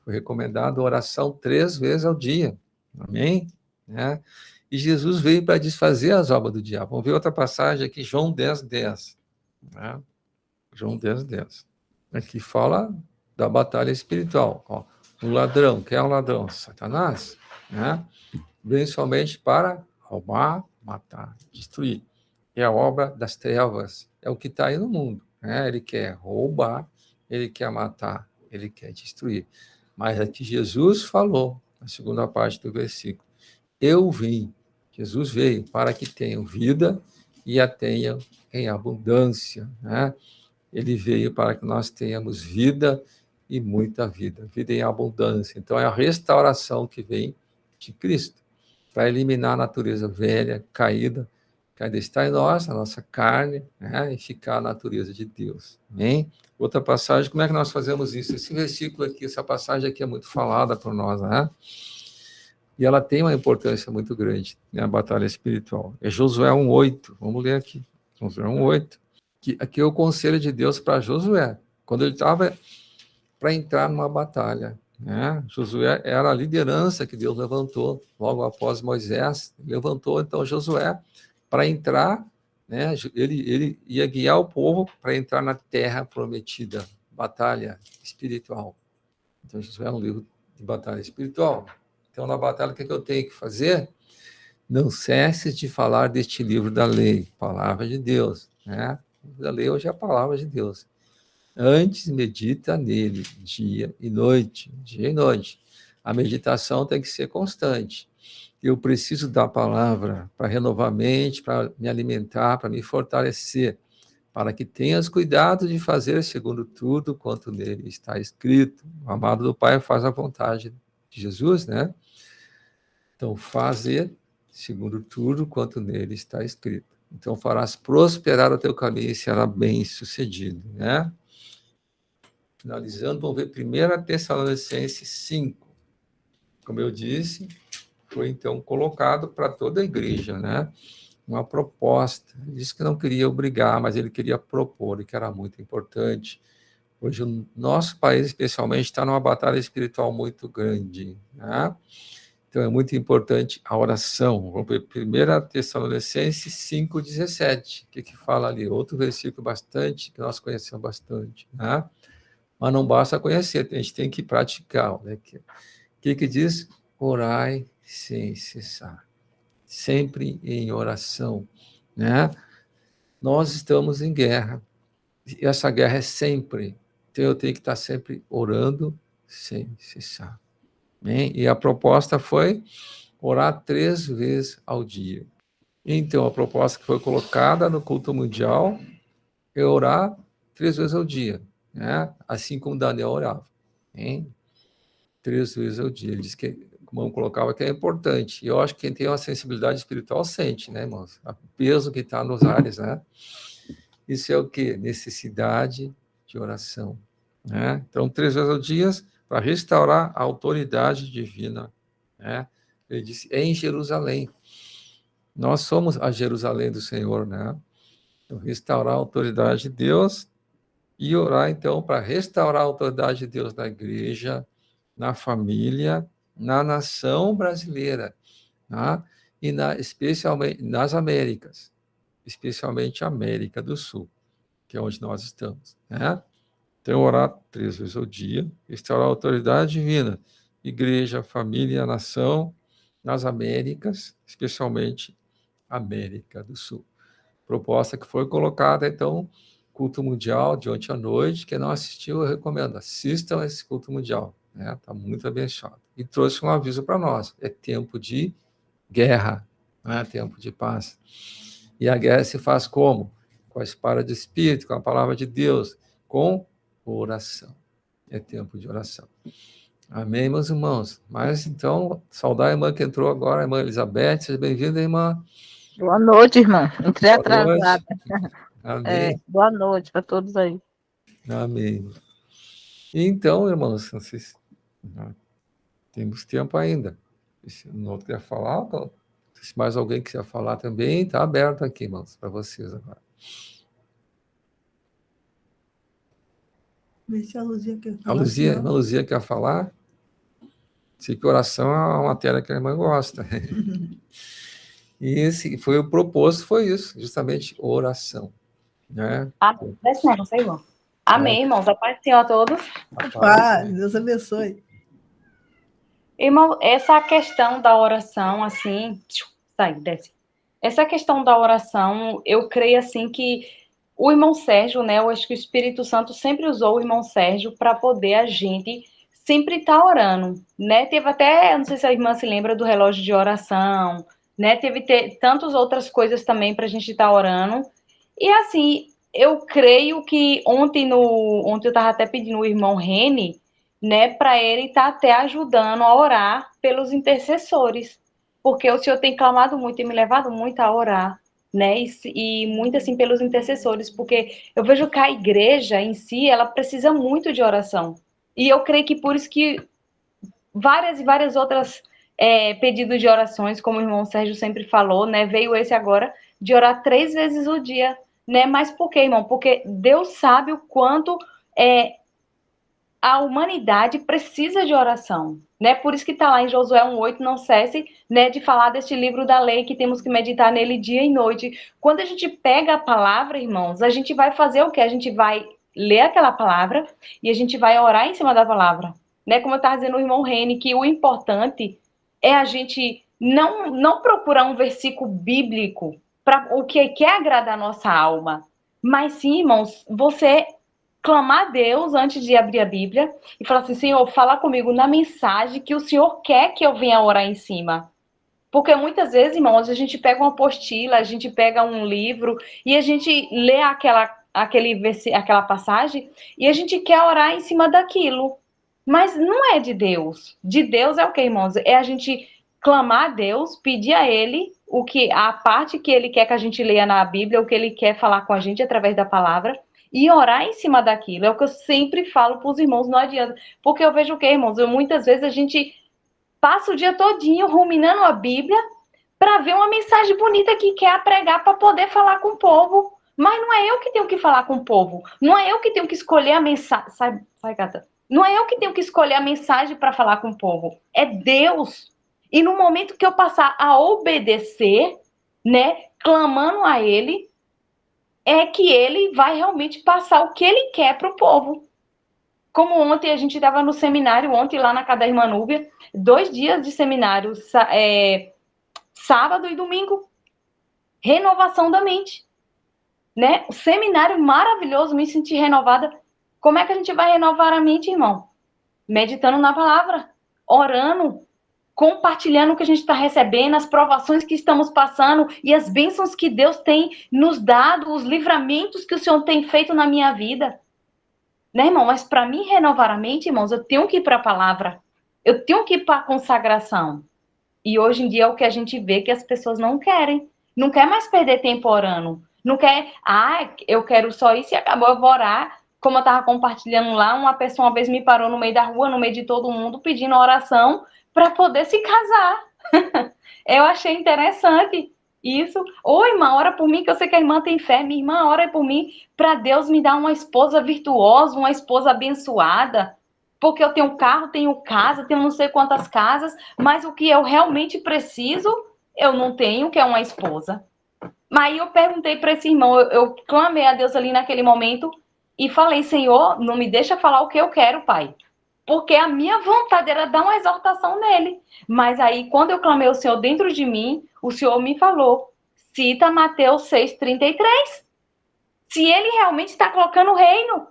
Foi recomendado oração 3 vezes ao dia. Amém? Né? E Jesus veio para desfazer as obras do diabo. Vamos ver outra passagem aqui, João 10, 10. Né? João 10, 10. Aqui fala da batalha espiritual. Ó, o ladrão, quem é o ladrão? Satanás. Né? Vem somente para roubar, matar, destruir. É a obra das trevas. É o que está aí no mundo. Né? Ele quer roubar, ele quer matar, ele quer destruir. Mas aqui Jesus falou, na segunda parte do versículo, eu vim, Jesus veio para que tenham vida e a tenham em abundância, né? Ele veio para que nós tenhamos vida e muita vida, vida em abundância. Então, é a restauração que vem de Cristo, para eliminar a natureza velha, caída, que ainda está em nós, a nossa carne, né? E ficar a natureza de Deus. Amém? Outra passagem, como é que nós fazemos isso? Esse versículo aqui, essa passagem aqui é muito falada por nós, né? E ela tem uma importância muito grande, né, a batalha espiritual. É Josué 1:8. Vamos ler aqui. Josué 1:8. Aqui é o conselho de Deus para Josué, quando ele estava para entrar numa batalha. Né? Josué era a liderança que Deus levantou logo após Moisés. Levantou, então, Josué para entrar, né? Ele ia guiar o povo para entrar na terra prometida. Batalha espiritual. Então, Josué é um livro de batalha espiritual. Então, na batalha, o que eu tenho que fazer? Não cesses de falar deste livro da lei, palavra de Deus, né? O livro da lei hoje é a palavra de Deus. Antes, medita nele, dia e noite, dia e noite. A meditação tem que ser constante. Eu preciso da palavra para renovar a mente, para me alimentar, para me fortalecer, para que tenhas cuidado de fazer segundo tudo quanto nele está escrito. O amado do Pai faz a vontade de Jesus, né? Então, fazer segundo tudo quanto nele está escrito. Então, farás prosperar o teu caminho e será bem-sucedido, né? Finalizando, vamos ver 1 Tessalonicenses 5. Como eu disse, foi então colocado para toda a igreja, né? Uma proposta. Ele disse que não queria obrigar, mas ele queria propor, e que era muito importante. Hoje, o nosso país, especialmente, está numa batalha espiritual muito grande, né? Então é muito importante a oração. Vamos ver 1 Tessalonicenses 5,17. O que fala ali? Outro versículo bastante, que nós conhecemos bastante, né? Mas não basta conhecer, a gente tem que praticar. Né? Que diz? Orai sem cessar. Sempre em oração, né? Nós estamos em guerra. E essa guerra é sempre. Então eu tenho que estar sempre orando sem cessar. Bem, e a proposta foi orar 3 vezes ao dia. Então, a proposta que foi colocada no culto mundial é orar 3 vezes ao dia, né? Assim como Daniel orava, hein? 3 vezes ao dia. Ele disse que, como eu colocava, que é importante. E eu acho que quem tem uma sensibilidade espiritual sente, né, irmãos? O peso que está nos ares, né? Isso é o quê? Necessidade de oração, né? Então, 3 vezes ao dia para restaurar a autoridade divina, né? Ele disse, em Jerusalém. Nós somos a Jerusalém do Senhor, né? Então, restaurar a autoridade de Deus e orar, então, para restaurar a autoridade de Deus na igreja, na família, na nação brasileira, né? E especialmente nas Américas, especialmente a América do Sul, que é onde nós estamos, né? Então, orar 3 vezes ao dia, restaurar a autoridade divina, igreja, família, nação, nas Américas, especialmente América do Sul. Proposta que foi colocada, então, culto mundial de ontem à noite. Quem não assistiu, eu recomendo, assistam esse culto mundial, né? Está muito abençoado. E trouxe um aviso para nós, é tempo de guerra, não é tempo de paz. E a guerra se faz como? Com a espada do Espírito, com a palavra de Deus, com oração. É tempo de oração. Amém, meus irmãos? Mas, então, saudar a irmã que entrou agora, a irmã Elizabeth. Seja bem-vinda, irmã. Boa noite, irmã. Entrei Boa atrasada. noite. Amém. Boa noite para todos aí. Amém. Então, irmãos, não sei se temos tempo ainda. Se o outro quer falar, se mais alguém quiser falar também, está aberto aqui, irmãos, para vocês agora. Vê se a Luzia quer A falar. Luzia quer falar? Sei que oração é uma matéria que a irmã gosta. E esse foi o propósito, foi isso, justamente oração, né? Desce não sei, irmão. Amém, irmãos. A paz do Senhor a todos. Paz, Deus abençoe. Irmão, essa questão da oração, assim... Sai, desce. Essa questão da oração, eu creio, assim, que o irmão Sérgio, né? Eu acho que o Espírito Santo sempre usou o irmão Sérgio para poder a gente sempre estar orando, né? Teve até, eu não sei se a irmã se lembra do relógio de oração, né? Teve tantas outras coisas também para a gente estar orando. E assim, eu creio que ontem eu estava até pedindo o irmão Rene, né, para ele estar até ajudando a orar pelos intercessores, porque o Senhor tem clamado muito e me levado muito a orar, né, e muito assim pelos intercessores, porque eu vejo que a igreja em si, ela precisa muito de oração. E eu creio que por isso que várias e várias outras pedidos de orações, como o irmão Sérgio sempre falou, né, veio esse agora, de orar 3 vezes o dia, né, mas por quê, irmão? Porque Deus sabe o quanto a humanidade precisa de oração, né, por isso que está lá em Josué 1:8, não cesse, né, de falar deste livro da lei, que temos que meditar nele dia e noite. Quando a gente pega a palavra, irmãos, a gente vai fazer o quê? A gente vai ler aquela palavra e a gente vai orar em cima da palavra, né, como eu estava dizendo o irmão Rene, que o importante é a gente não procurar um versículo bíblico para o que quer agradar a nossa alma, mas sim, irmãos, você clamar a Deus antes de abrir a Bíblia e falar assim, Senhor, fala comigo na mensagem que o Senhor quer que eu venha orar em cima. Porque muitas vezes, irmãos, a gente pega uma apostila, a gente pega um livro e a gente lê aquela passagem e a gente quer orar em cima daquilo. Mas não é de Deus. De Deus é o que, irmãos? É a gente clamar a Deus, pedir a Ele a parte que Ele quer que a gente leia na Bíblia, o que Ele quer falar com a gente através da palavra, e orar em cima daquilo. É o que eu sempre falo para os irmãos, não adianta. Porque eu vejo o que, irmãos? Muitas vezes a gente passa o dia todinho ruminando a Bíblia para ver uma mensagem bonita que quer pregar para poder falar com o povo. Mas não é eu que tenho que falar com o povo. Não é eu que tenho que escolher a mensagem. Sai, gata. Não é eu que tenho que escolher a mensagem para falar com o povo. É Deus. E no momento que eu passar a obedecer, né, clamando a ele, é que ele vai realmente passar o que ele quer para o povo. Como ontem a gente estava no seminário, ontem lá na casa da irmã Núbia, 2 dias de seminário, sábado e domingo. Renovação da mente. Né? O seminário maravilhoso, me senti renovada. Como é que a gente vai renovar a mente, irmão? Meditando na palavra, orando, compartilhando o que a gente está recebendo, as provações que estamos passando e as bênçãos que Deus tem nos dado, os livramentos que o Senhor tem feito na minha vida. Né, irmão? Mas para mim renovar a mente, irmãos, eu tenho que ir para a palavra. Eu tenho que ir para a consagração. E hoje em dia é o que a gente vê que as pessoas não querem. Não quer mais perder tempo orando. Não quer, eu quero só isso e acabou, eu vou orar. Como eu estava compartilhando lá, uma pessoa uma vez me parou no meio da rua, no meio de todo mundo, pedindo oração para poder se casar. Eu achei interessante isso. Ô, irmã, ora por mim, que eu sei que a irmã tem fé. Minha irmã, ora por mim, para Deus me dar uma esposa virtuosa, uma esposa abençoada. Porque eu tenho carro, tenho casa, tenho não sei quantas casas, mas o que eu realmente preciso, eu não tenho, que é uma esposa. Mas aí eu perguntei para esse irmão, eu clamei a Deus ali naquele momento e falei, Senhor, não me deixa falar o que eu quero, Pai. Porque a minha vontade era dar uma exortação nele. Mas aí, quando eu clamei ao Senhor dentro de mim, o Senhor me falou, cita Mateus 6,33. Se ele realmente está colocando o reino.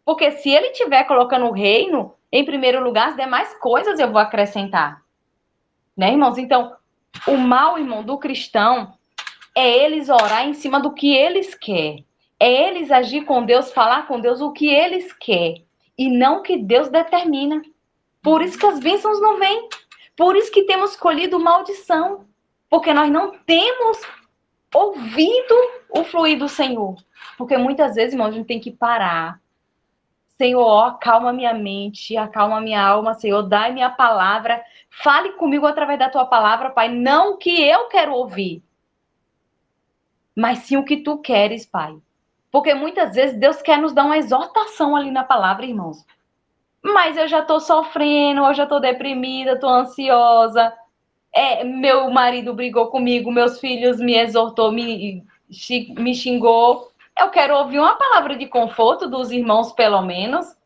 Porque se ele estiver colocando o reino, em primeiro lugar, as demais coisas eu vou acrescentar. Né, irmãos? Então, o mal, irmão, do cristão é eles orar em cima do que eles querem. É eles agir com Deus, falar com Deus o que eles querem. E não o que Deus determina. Por isso que as bênçãos não vêm. Por isso que temos colhido maldição. Porque nós não temos ouvido o fluir do Senhor. Porque muitas vezes, irmão, a gente tem que parar. Senhor, acalma minha mente, acalma minha alma, Senhor, dai minha palavra. Fale comigo através da tua palavra, Pai. Não o que eu quero ouvir, mas sim o que tu queres, Pai. Porque muitas vezes Deus quer nos dar uma exortação ali na palavra, irmãos. Mas eu já estou sofrendo, eu já estou deprimida, estou ansiosa. Meu marido brigou comigo, meus filhos me exortou, me xingou. Eu quero ouvir uma palavra de conforto dos irmãos, pelo menos.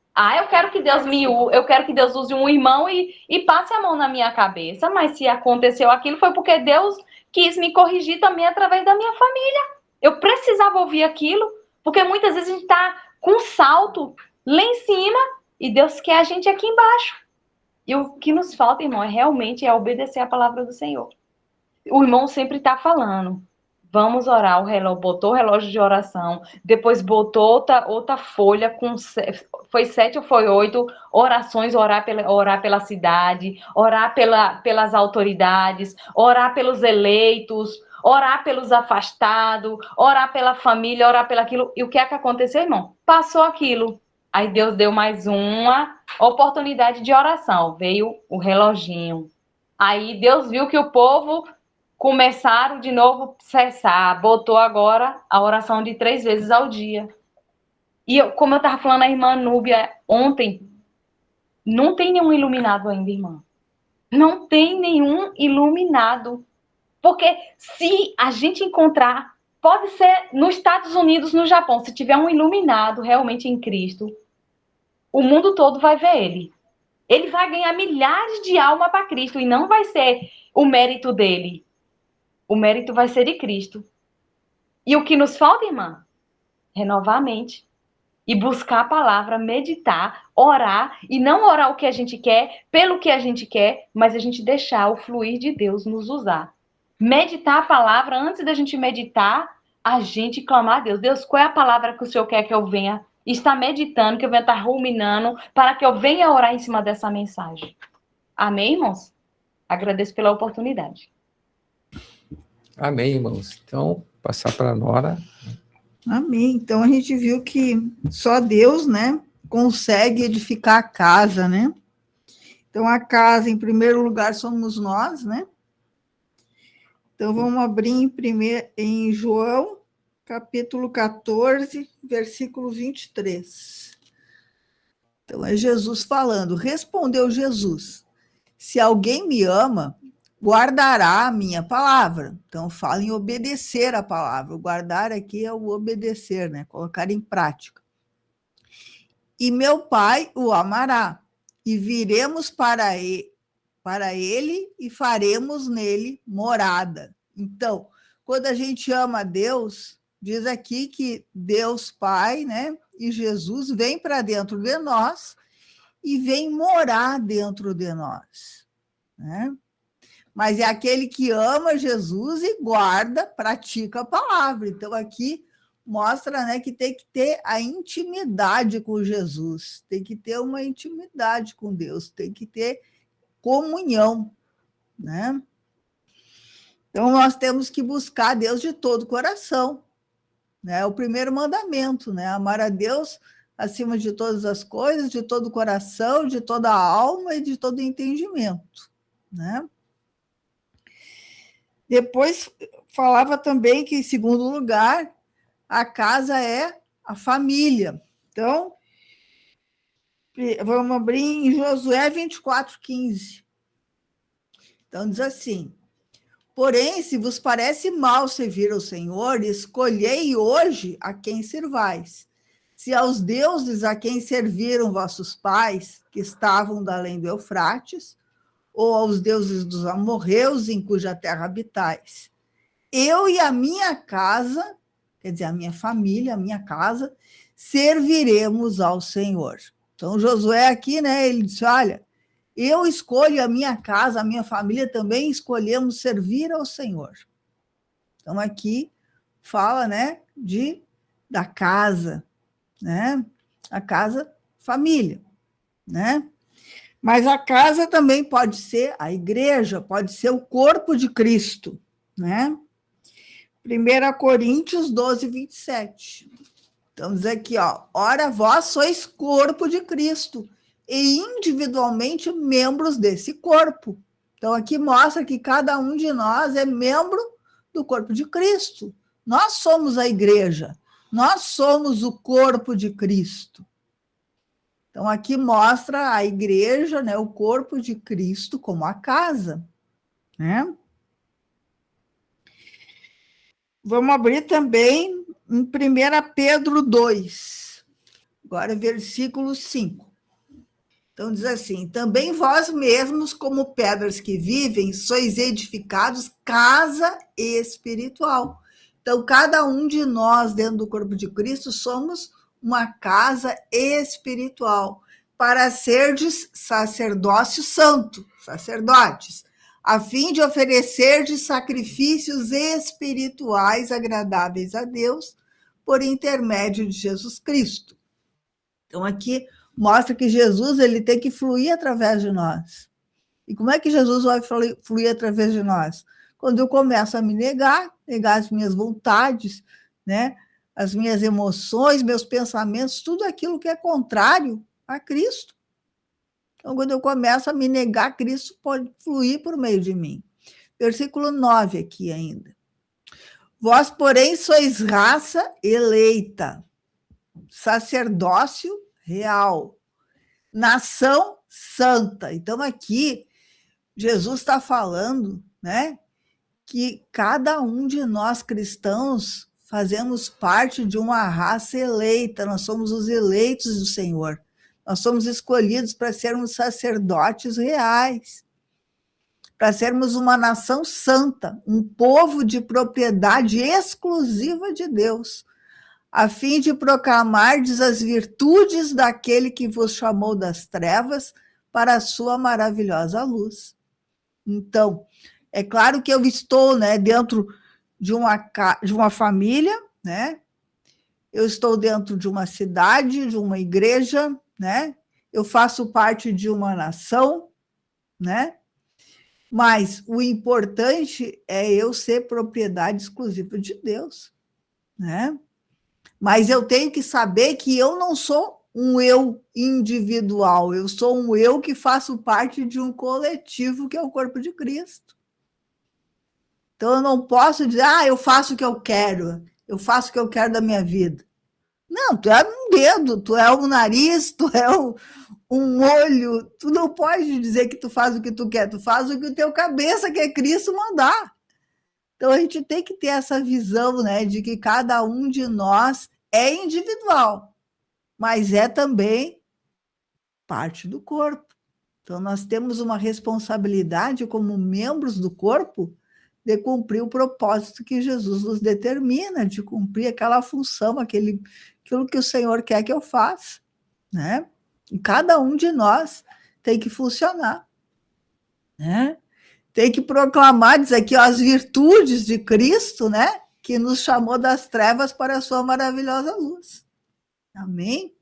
Eu quero que Deus use um irmão e passe a mão na minha cabeça. Mas se aconteceu aquilo, foi porque Deus quis me corrigir também através da minha família. Eu precisava ouvir aquilo, porque muitas vezes a gente está com um salto lá em cima e Deus quer a gente aqui embaixo. E o que nos falta, irmão, realmente obedecer a palavra do Senhor. O irmão sempre está falando. Vamos orar, botou o relógio de oração, depois botou outra folha, foi 7 ou foi 8 orações, orar pela cidade, orar pelas autoridades, orar pelos eleitos, orar pelos afastados, orar pela família, orar pelo aquilo. E o que é que aconteceu, irmão? Passou aquilo. Aí Deus deu mais uma oportunidade de oração, veio o reloginho. Aí Deus viu que o povo começaram de novo a cessar, botou agora a oração de 3 vezes ao dia. E como eu estava falando a irmã Núbia ontem, não tem nenhum iluminado ainda, irmã. Não tem nenhum iluminado. Porque se a gente encontrar, pode ser nos Estados Unidos, no Japão, se tiver um iluminado realmente em Cristo, o mundo todo vai ver ele. Ele vai ganhar milhares de almas para Cristo e não vai ser o mérito dele. O mérito vai ser de Cristo. E o que nos falta, irmã? Renovar a mente. E buscar a palavra, meditar, orar. E não orar o que a gente quer, pelo que a gente quer, mas a gente deixar o fluir de Deus nos usar. Meditar a palavra, antes da gente meditar, a gente clamar a Deus. Deus, qual é a palavra que o Senhor quer que eu venha estar meditando, que eu venha estar ruminando, para que eu venha orar em cima dessa mensagem? Amém, irmãos? Agradeço pela oportunidade. Amém, irmãos. Então, passar para a Nora. Amém. Então, a gente viu que só Deus, né, consegue edificar a casa, né? Então, a casa, em primeiro lugar, somos nós, né? Então, vamos abrir em João, capítulo 14, versículo 23. Então, é Jesus falando. Respondeu Jesus: se alguém me ama, guardará a minha palavra. Então, fala em obedecer a palavra. O guardar aqui é o obedecer, né? Colocar em prática. E meu Pai o amará, e viremos para ele e faremos nele morada. Então, quando a gente ama a Deus, diz aqui que Deus Pai, né, e Jesus vem para dentro de nós e vem morar dentro de nós, né? Mas é aquele que ama Jesus e guarda, pratica a palavra. Então, aqui mostra, né, que tem que ter a intimidade com Jesus, tem que ter uma intimidade com Deus, tem que ter comunhão, né? Então, nós temos que buscar Deus de todo o coração, né? É o primeiro mandamento, né? Amar a Deus acima de todas as coisas, de todo o coração, de toda a alma e de todo o entendimento, né? Depois falava também que, em segundo lugar, a casa é a família. Então, vamos abrir em Josué 24:15. Então, diz assim: porém, se vos parece mal servir ao Senhor, escolhei hoje a quem servais. Se aos deuses a quem serviram vossos pais, que estavam da além do Eufrates, ou aos deuses dos amorreus, em cuja terra habitais. Eu e a minha casa, quer dizer, a minha família, a minha casa, serviremos ao Senhor. Então, Josué aqui, né, ele disse, olha, eu escolho a minha casa, a minha família também escolhemos servir ao Senhor. Então, aqui fala, né, da casa, né, a casa, família, né? Mas a casa também pode ser a igreja, pode ser o corpo de Cristo, né? 1 Coríntios 12:27. Então, diz aqui, ó, ora vós sois corpo de Cristo e individualmente membros desse corpo. Então, aqui mostra que cada um de nós é membro do corpo de Cristo. Nós somos a igreja, nós somos o corpo de Cristo. Então, aqui mostra a igreja, né, o corpo de Cristo como a casa, né? Vamos abrir também em 1 Pedro 2, agora versículo 5. Então, diz assim, também vós mesmos, como pedras que vivem, sois edificados casa espiritual. Então, cada um de nós, dentro do corpo de Cristo, somos uma casa espiritual, para serdes sacerdócio santo, sacerdotes, a fim de oferecerdes sacrifícios espirituais agradáveis a Deus, por intermédio de Jesus Cristo. Então, aqui mostra que Jesus ele tem que fluir através de nós. E como é que Jesus vai fluir através de nós? Quando eu começo a me negar as minhas vontades, né? As minhas emoções, meus pensamentos, tudo aquilo que é contrário a Cristo. Então, quando eu começo a me negar, Cristo pode fluir por meio de mim. Versículo 9 aqui ainda. Vós, porém, sois raça eleita, sacerdócio real, nação santa. Então, aqui, Jesus está falando, né, que cada um de nós cristãos fazemos parte de uma raça eleita, nós somos os eleitos do Senhor. Nós somos escolhidos para sermos sacerdotes reais, para sermos uma nação santa, um povo de propriedade exclusiva de Deus, a fim de proclamardes as virtudes daquele que vos chamou das trevas para a sua maravilhosa luz. Então, é claro que eu estou, né, dentro de uma família, né? Eu estou dentro de uma cidade, de uma igreja, né? Eu faço parte de uma nação, né? Mas o importante é eu ser propriedade exclusiva de Deus, né? Mas eu tenho que saber que eu não sou um eu individual, eu sou um eu que faço parte de um coletivo que é o corpo de Cristo. Então, eu não posso dizer, eu faço o que eu quero da minha vida. Não, tu é um dedo, tu é um nariz, tu é um olho, tu não pode dizer que tu faz o que tu quer, tu faz o que o teu cabeça, que é Cristo, mandar. Então a gente tem que ter essa visão, né, de que cada um de nós é individual, mas é também parte do corpo. Então nós temos uma responsabilidade como membros do corpo de cumprir o propósito que Jesus nos determina, de cumprir aquela função, aquilo que o Senhor quer que eu faça, né? E cada um de nós tem que funcionar, né? Tem que proclamar, diz aqui, ó, as virtudes de Cristo, né? Que nos chamou das trevas para a sua maravilhosa luz. Amém?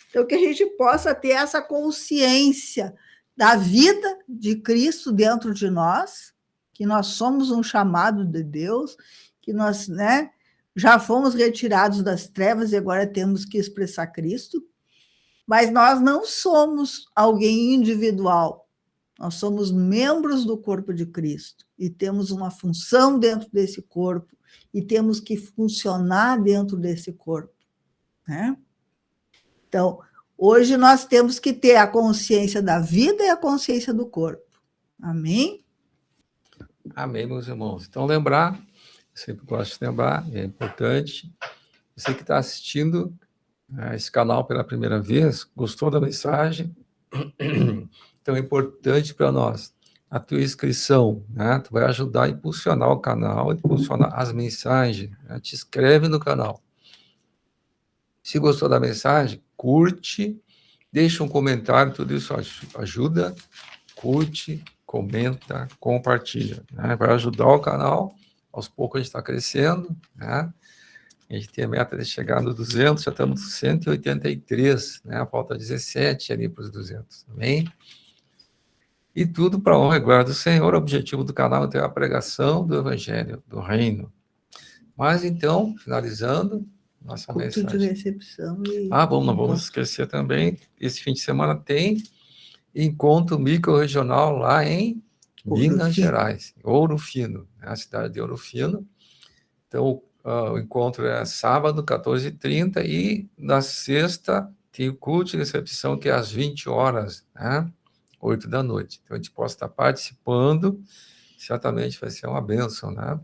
Então, que a gente possa ter essa consciência da vida de Cristo dentro de nós, que nós somos um chamado de Deus, que nós, né, já fomos retirados das trevas e agora temos que expressar Cristo, mas nós não somos alguém individual, nós somos membros do corpo de Cristo e temos uma função dentro desse corpo e temos que funcionar dentro desse corpo, né? Então, hoje nós temos que ter a consciência da vida e a consciência do corpo. Amém? Amém, meus irmãos. Então, lembrar, eu sempre gosto de lembrar, é importante, você que está assistindo esse canal pela primeira vez, gostou da mensagem? Então, é importante para nós a tua inscrição, né? Tu vai ajudar a impulsionar o canal, impulsionar as mensagens, né? Te inscreve no canal. Se gostou da mensagem, curte, deixa um comentário, tudo isso ajuda, curte, comenta, compartilha, né? Vai ajudar o canal, aos poucos a gente está crescendo, né? A gente tem a meta de chegar no 200, já estamos no 183, né? Falta 17 ali para os 200, amém? E tudo para a honra e glória do Senhor. O objetivo do canal é a pregação do Evangelho, do Reino. Mas então, finalizando nossa culto mensagem. De recepção e... Não vamos esquecer também, esse fim de semana tem encontro micro-regional lá em Minas Gerais, Ouro Fino, né? A cidade de Ouro Fino. Então, o encontro é sábado, 14h30, e na sexta tem o culto de recepção, que é às 20 horas, né? 8 da noite. Então, a gente pode estar participando, certamente vai ser uma bênção, né?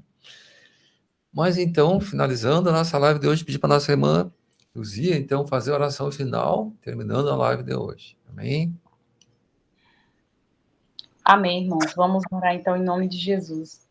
Mas, então, finalizando a nossa live de hoje, pedir para a nossa irmã Luzia, então, fazer a oração final, terminando a live de hoje. Amém? Amém, irmãos. Vamos orar, então, em nome de Jesus.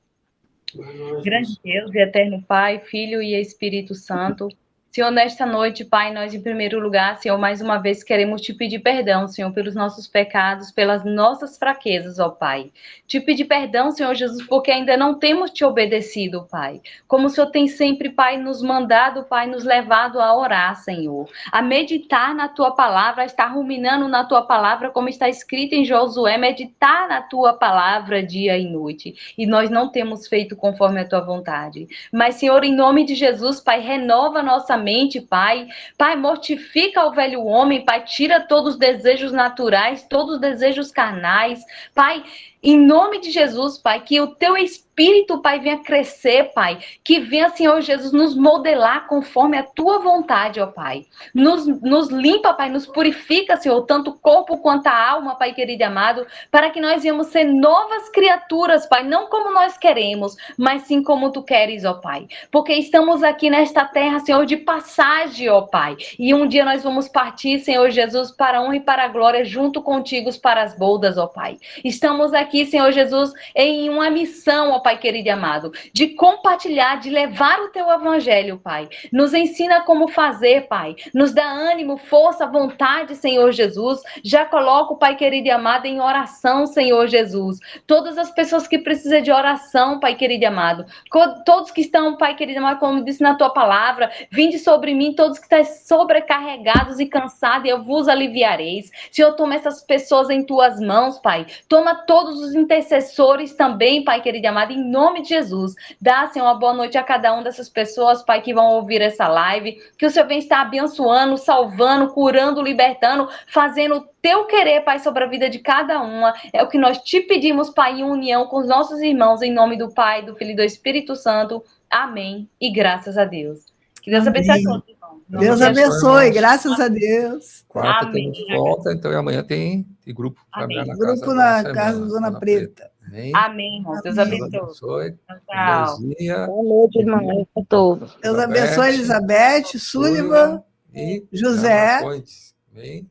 Grande Deus e eterno Pai, Filho e Espírito Santo, Senhor, nesta noite, Pai, nós em primeiro lugar, Senhor, mais uma vez queremos te pedir perdão, Senhor, pelos nossos pecados, pelas nossas fraquezas, ó Pai. Te pedir perdão, Senhor Jesus, porque ainda não temos te obedecido, Pai. Como o Senhor tem sempre, Pai, nos mandado, Pai, nos levado a orar, Senhor, a meditar na Tua palavra, a estar ruminando na Tua palavra, como está escrito em Josué, meditar na Tua palavra dia e noite. E nós não temos feito conforme a Tua vontade. Mas, Senhor, em nome de Jesus, Pai, renova nossa mente, Pai. Pai, mortifica o velho homem, Pai, tira todos os desejos naturais, todos os desejos carnais, Pai, em nome de Jesus, Pai, que o Teu Espírito, Pai, venha crescer, Pai, que venha, Senhor Jesus, nos modelar conforme a Tua vontade, ó Pai. Nos limpa, Pai, nos purifica, Senhor, tanto o corpo quanto a alma, Pai querido e amado, para que nós venhamos ser novas criaturas, Pai, não como nós queremos, mas sim como Tu queres, ó Pai. Porque estamos aqui nesta terra, Senhor, de passagem, ó Pai. E um dia nós vamos partir, Senhor Jesus, para a honra e para a glória, junto contigo para as bodas, ó Pai. Estamos aqui, Senhor Jesus, em uma missão, ó Pai querido e amado, de compartilhar, de levar o Teu Evangelho, Pai. Nos ensina como fazer, Pai. Nos dá ânimo, força, vontade, Senhor Jesus. Já coloco, Pai querido e amado, em oração, Senhor Jesus. Todas as pessoas que precisam de oração, Pai querido e amado. Todos que estão, Pai querido e amado, como disse na Tua palavra, vinde sobre mim, todos que estão sobrecarregados e cansados, e eu vos aliviareis. Senhor, toma essas pessoas em Tuas mãos, Pai. Toma todos os intercessores também, Pai querido e amado, em nome de Jesus. Dá, Senhor, uma boa noite a cada uma dessas pessoas, Pai, que vão ouvir essa live. Que o Senhor venha estar abençoando, salvando, curando, libertando, fazendo o Teu querer, Pai, sobre a vida de cada uma. É o que nós te pedimos, Pai, em união com os nossos irmãos, em nome do Pai, do Filho e do Espírito Santo. Amém. E graças a Deus. Que Deus abençoe a todos, irmãos. Deus abençoe, graças a Deus. Quarta Amém. temos volta, então e amanhã tem grupo para Amém. na Grupo casa na da casa da Dona Preta. Amém? Amém, irmão. Deus Amém. Deus abençoe. abençoe. Tchau. Neuzinha, Boa noite, irmão, a todos. Deus abençoe Elizabeth, Sullivan, e José. Ana Fontes. Amém?